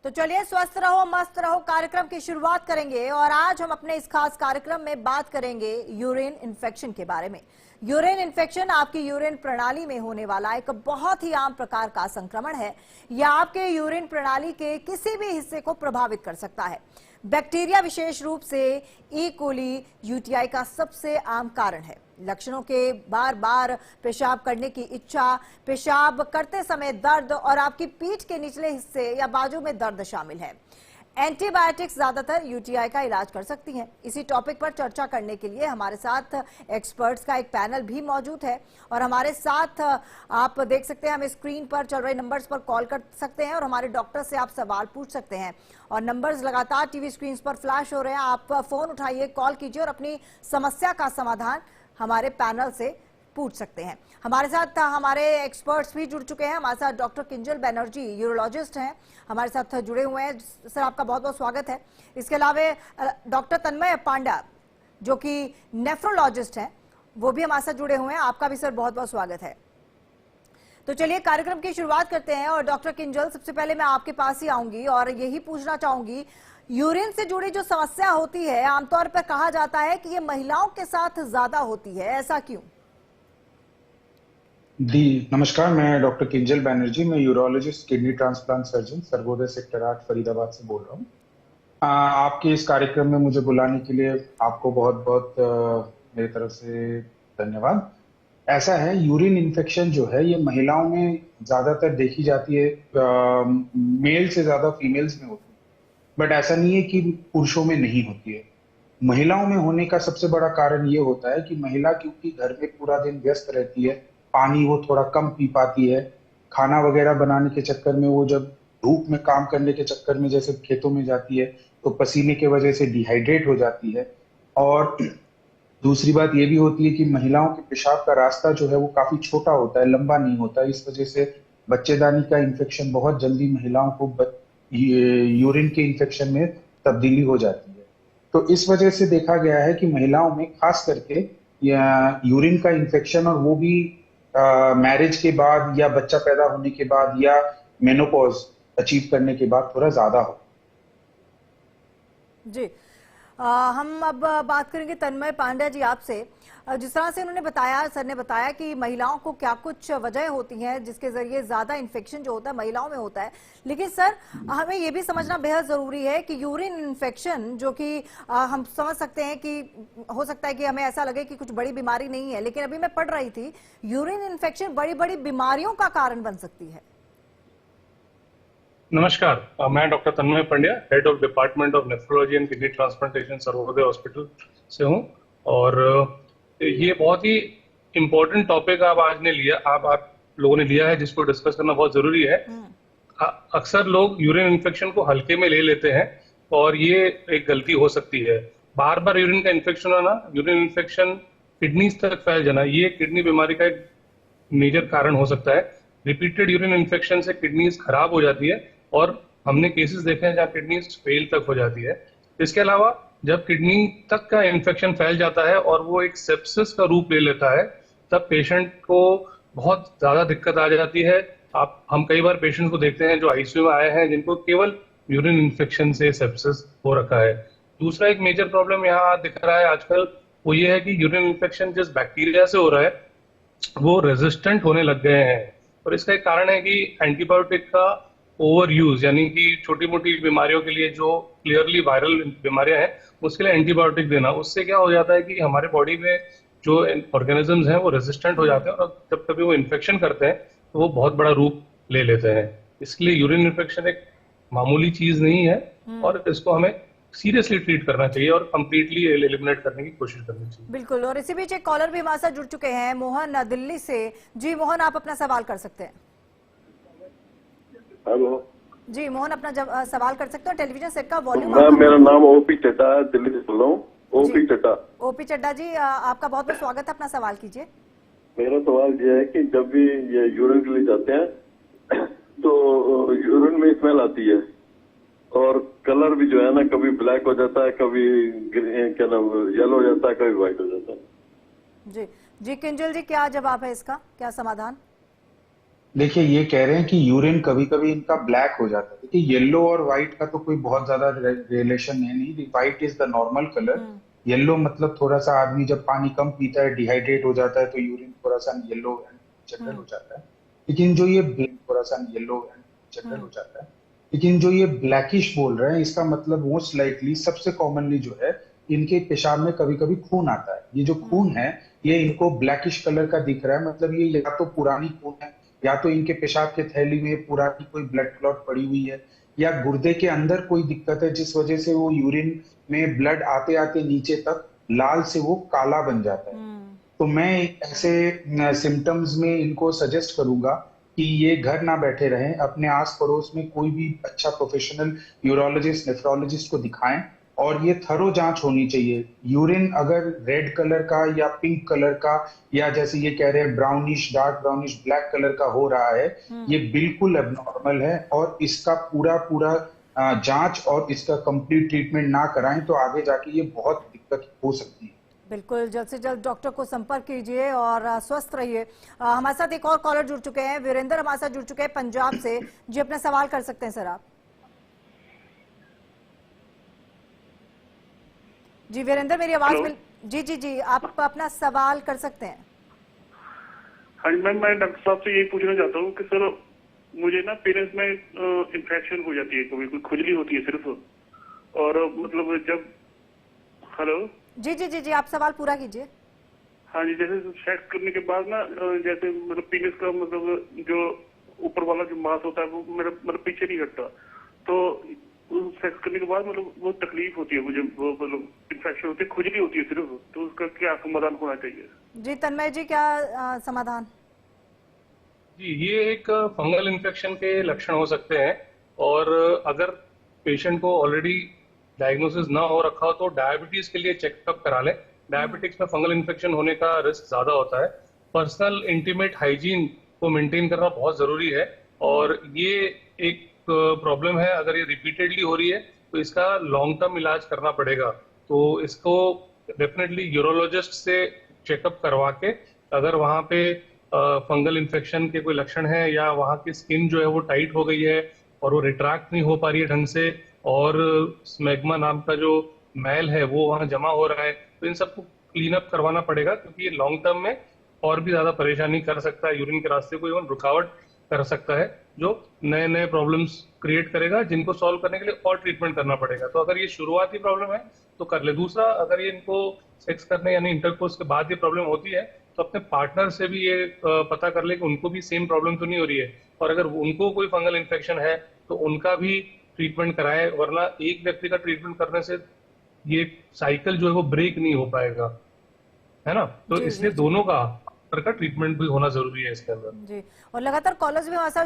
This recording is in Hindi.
तो चलिए, स्वस्थ रहो मस्त रहो कार्यक्रम की शुरुआत करेंगे और आज हम अपने इस खास कार्यक्रम में बात करेंगे यूरिन इन्फेक्शन के बारे में। यूरिन इन्फेक्शन आपकी यूरिन प्रणाली में होने वाला एक बहुत ही आम प्रकार का संक्रमण है। यह आपके यूरिन प्रणाली के किसी भी हिस्से को प्रभावित कर सकता है। बैक्टीरिया, विशेष रूप से ई कोली, यूटीआई का सबसे आम कारण है। लक्षणों के बार बार पेशाब करने की इच्छा, पेशाब करते समय दर्द और आपकी पीठ के निचले हिस्से या बाजू में दर्द शामिल है। एंटीबायोटिक्स ज्यादातर यूटीआई का इलाज कर सकती हैं। इसी टॉपिक पर चर्चा करने के लिए हमारे साथ एक्सपर्ट्स का एक पैनल भी मौजूद है और हमारे साथ आप देख सकते हैं, हम स्क्रीन पर चल रहे नंबर्स पर कॉल कर सकते हैं और हमारे डॉक्टर से आप सवाल पूछ सकते हैं। और नंबर्स लगातार टीवी स्क्रीन पर फ्लैश हो रहे हैं। आप फोन उठाइए, कॉल कीजिए और अपनी समस्या का समाधान हमारे पैनल से पूछ सकते हैं। हमारे साथ हमारे एक्सपर्ट्स भी जुड़ चुके हैं। हमारे साथ डॉक्टर किंजल बनर्जी, यूरोलॉजिस्ट हैं, हमारे साथ जुड़े हुए हैं। सर, आपका बहुत बहुत स्वागत है। इसके अलावा डॉक्टर तन्मय पांड्या, जो कि नेफ्रोलॉजिस्ट हैं, वो भी हमारे साथ जुड़े हुए हैं। आपका भी सर बहुत बहुत स्वागत है। तो चलिए, कार्यक्रम की शुरुआत करते हैं। और डॉक्टर किंजल, सबसे पहले मैं आपके पास ही आऊंगी और यही पूछना चाहूंगी, यूरिन से जुड़ी जो समस्या होती है, आमतौर पर कहा जाता है कि ये महिलाओं के साथ ज्यादा होती है, ऐसा क्यों? जी नमस्कार, मैं डॉक्टर किंजल बैनर्जी, मैं urologist, kidney transplant surgeon, Sarvodaya sector 8 Faridabad से बोल रहा हूँ। आपके इस कार्यक्रम में मुझे बुलाने के लिए आपको बहुत बहुत मेरी तरफ से धन्यवाद। ऐसा है, यूरिन इन्फेक्शन जो है ये महिलाओं में ज्यादातर देखी जाती है, मेल से ज्यादा फीमेल्स में होती है, बट ऐसा नहीं है कि पुरुषों में नहीं होती है। महिलाओं में होने का सबसे बड़ा कारण ये होता है कि महिला क्योंकि घर में पूरा दिन व्यस्त रहती है, पानी वो थोड़ा कम पी पाती है, खाना वगैरह बनाने के चक्कर में वो जब धूप में काम करने के चक्कर में जैसे खेतों में जाती है तो पसीने की वजह से डिहाइड्रेट हो जाती है। और दूसरी बात ये भी होती है कि महिलाओं के पेशाब का रास्ता जो है वो काफी छोटा होता है, लंबा नहीं होता है। इस वजह से बच्चेदानी का इन्फेक्शन बहुत जल्दी महिलाओं को यूरिन के इन्फेक्शन में तब्दीली हो जाती है। तो इस वजह से देखा गया है कि महिलाओं में खास करके यूरिन का इन्फेक्शन, और वो भी मैरिज के बाद या बच्चा पैदा होने के बाद या मेनोपॉज अचीव करने के बाद थोड़ा ज्यादा हो। जी, हम अब बात करेंगे तन्मय पांड्या जी आपसे। जिस तरह से उन्होंने बताया, सर ने बताया कि महिलाओं को क्या कुछ वजह होती हैं जिसके जरिए ज्यादा इन्फेक्शन जो होता है महिलाओं में होता है। लेकिन सर, हमें ये भी समझना बेहद जरूरी है कि यूरिन इन्फेक्शन, जो कि हम समझ सकते हैं कि हो सकता है कि हमें ऐसा लगे कि कुछ बड़ी बीमारी नहीं है, लेकिन अभी मैं पढ़ रही थी, यूरिन इन्फेक्शन बड़ी बड़ी बीमारियों का कारण बन सकती है। नमस्कार, मैं doctor Tanmay Pandya, head of department of nephrology and kidney transplantation, Sarvodaya hospital से हूं। और ये बहुत ही इम्पोर्टेंट टॉपिक आप लोगों ने लिया है, जिसको डिस्कस करना बहुत जरूरी है। अक्सर लोग यूरिन इन्फेक्शन को हल्के में ले लेते हैं और ये एक गलती हो सकती है। बार बार यूरिन का इन्फेक्शन होना, यूरिन इन्फेक्शन किडनीज तक फैल जाना, ये किडनी बीमारी का एक मेजर कारण हो सकता है। रिपीटेड यूरिन इन्फेक्शन से किडनीज खराब हो जाती है और हमने केसेस देखे हैं जहाँ किडनीज फेल तक हो जाती है। इसके अलावा जब किडनी तक का इन्फेक्शन फैल जाता है और वो एक सेप्सिस का रूप ले लेता है, तब पेशेंट को बहुत ज्यादा दिक्कत आ जाती है। हम कई बार पेशेंट को देखते हैं जो आईसीयू में आए हैं, जिनको केवल यूरिन इन्फेक्शन से सेप्सिस हो रखा है। दूसरा एक मेजर प्रॉब्लम यहाँ दिख रहा है आजकल, वो ये है कि यूरिन इन्फेक्शन जिस बैक्टीरिया से हो रहा है वो रेजिस्टेंट होने लग गए हैं। और इसका एक कारण है कि एंटीबायोटिक का ओवर यूज, यानी कि छोटी मोटी बीमारियों के लिए जो क्लियरली वायरल बीमारियां हैं उसके लिए एंटीबायोटिक देना, उससे क्या हो जाता है कि हमारे बॉडी में जो ऑर्गेनिजम्स हैं वो रेजिस्टेंट हो जाते हैं और जब कभी वो इन्फेक्शन करते हैं तो वो बहुत बड़ा रूप ले लेते हैं। इसलिए यूरिन इन्फेक्शन एक मामूली चीज नहीं है और इसको हमें सीरियसली ट्रीट करना चाहिए और कंप्लीटली एलिमिनेट करने की कोशिश करनी चाहिए। बिल्कुल। और इसी बीच एक कॉलर भी हमारे साथ जुड़ चुके हैं, मोहन दिल्ली से। जी मोहन, आप अपना सवाल कर सकते हैं। हेलो जी मोहन, अपना सवाल कर सकते हो। टेलीविजन सेट का वॉल्यूम। मैम, मेरा नाम ओपी चड्डा है, दिल्ली से बोल रहा हूँ। ओपी चड्डा। ओपी चड्डा जी, आपका बहुत बहुत स्वागत है। अपना सवाल कीजिए। मेरा सवाल ये है कि जब भी ये यूरिन के लिए जाते हैं तो यूरिन में स्मेल आती है और कलर भी जो है ना, कभी ब्लैक हो जाता है, कभी क्या नाम येलो हो जाता है, कभी व्हाइट हो जाता है। जी जी किंजल जी, क्या जवाब है इसका, क्या समाधान? देखिए, ये कह रहे हैं कि यूरिन कभी कभी इनका ब्लैक हो जाता है। देखिए, येलो और व्हाइट का तो कोई बहुत ज्यादा रिलेशन है नहीं। White is the normal colour. Yellow मतलब थोड़ा सा आदमी जब पानी कम पीता है, डिहाइड्रेट हो जाता है, तो यूरिन थोड़ा सा येलो एंड जनरल हो जाता है। लेकिन जो ये थोड़ा सा येलो एंड जनरल हो जाता है। लेकिन जो ये ब्लैकिश बोल रहे हैं, इसका मतलब मोस्ट लाइकली सबसे कॉमनली जो है, इनके पेशाब में कभी कभी खून आता है। ये जो खून है, ये इनको ब्लैकिश कलर का दिख रहा है। मतलब ये या तो पुरानी खून है, या तो इनके पेशाब के थैली में पुरानी कोई ब्लड क्लॉट पड़ी हुई है, या गुर्दे के अंदर कोई दिक्कत है, जिस वजह से वो यूरिन में ब्लड आते आते नीचे तक लाल से वो काला बन जाता है। तो मैं ऐसे सिम्टम्स में इनको सजेस्ट करूंगा कि ये घर ना बैठे रहें, अपने आस पड़ोस में कोई भी अच्छा प्रोफेशनल यूरोलॉजिस्ट, नेफ्रोलॉजिस्ट को दिखाएं, और ये थरो जांच होनी चाहिए। यूरिन अगर रेड कलर का या पिंक कलर का, या जैसे ये कह रहे हैं brownish, dark brownish, black colour का हो रहा है, ये बिल्कुल एबनॉर्मल है। और इसका पूरा पूरा जांच और इसका कंप्लीट ट्रीटमेंट ना कराएं तो आगे जाके ये बहुत दिक्कत हो सकती है। बिल्कुल, जल्द से जल्द डॉक्टर को संपर्क कीजिए और स्वस्थ रहिए। हमारे साथ एक और कॉलर जुड़ चुके हैं, वीरेंद्र हमारे साथ जुड़ चुके हैं पंजाब से। जी, अपना सवाल कर सकते हैं सर आप। जी वीरेंद्र, मेरी आवाज मिल। जी जी जी, आप अपना सवाल कर सकते हैं। हाँ जी मैम, मैं डॉक्टर साहब से यही पूछना चाहता हूँ कि सर मुझे ना पेनिस में इन्फेक्शन हो जाती है, कभी कोई खुजली होती है सिर्फ, और मतलब जब हेलो जी जी जी जी, आप सवाल पूरा कीजिए। हाँ जी, जैसे सेक्स करने के बाद ना जैसे मतलब पेनिस का मतलब जो ऊपर वाला जो मांस होता है वो मेरा मतलब पीछे नहीं हटता, तो सेक्स करने के बाद मतलब वो तकलीफ होती है मुझे, वो मतलब इन्फेक्शन होती है, खुजली होती है सिर्फ, तो उसका क्या समाधान होना चाहिए? जी तन्मय जी, क्या समाधान? जी, ये एक फंगल इन्फेक्शन के लक्षण हो सकते हैं, और अगर पेशेंट को ऑलरेडी डायग्नोसिस ना हो रखा हो तो डायबिटीज के लिए चेकअप करा लें। डायबिटिक्स में फंगल इन्फेक्शन होने का रिस्क ज्यादा होता है। पर्सनल इंटीमेट हाइजीन को मेंटेन करना बहुत जरूरी है, और ये एक प्रॉब्लम है, अगर ये रिपीटेडली हो रही है तो इसका लॉन्ग टर्म इलाज करना पड़ेगा। तो इसको डेफिनेटली यूरोलॉजिस्ट से चेकअप करवा के, अगर वहां पे फंगल इन्फेक्शन के कोई लक्षण है, या वहां की स्किन जो है वो टाइट हो गई है और वो रिट्रैक्ट नहीं हो पा रही है ढंग से, और स्मेग्मा नाम का जो मैल है वो वहां जमा हो रहा है, तो इन सबको क्लीन अप करवाना पड़ेगा, क्योंकि ये लॉन्ग टर्म में और भी ज्यादा परेशानी कर सकता है, यूरिन के रास्ते को इवन रुकावट कर सकता है, जो नए नए प्रॉब्लम्स क्रिएट करेगा, जिनको सॉल्व करने के लिए और ट्रीटमेंट करना पड़ेगा। तो अगर ये शुरुआती प्रॉब्लम है तो कर ले। दूसरा, अगर ये इनको सेक्स करने यानी इंटरकोर्स के बाद ये प्रॉब्लम होती है तो अपने पार्टनर से भी ये पता कर ले कि उनको भी सेम प्रॉब्लम तो नहीं हो रही है, और अगर उनको कोई फंगल इन्फेक्शन है तो उनका भी ट्रीटमेंट कराए, वरना एक व्यक्ति का ट्रीटमेंट करने से ये साइकिल जो है वो ब्रेक नहीं हो पाएगा, है ना। तो इसलिए दोनों का ट्रीटमेंट भी होना जरूरी है इसके अंदर। जी, और लगातार कॉलर्स भी हमारे साथ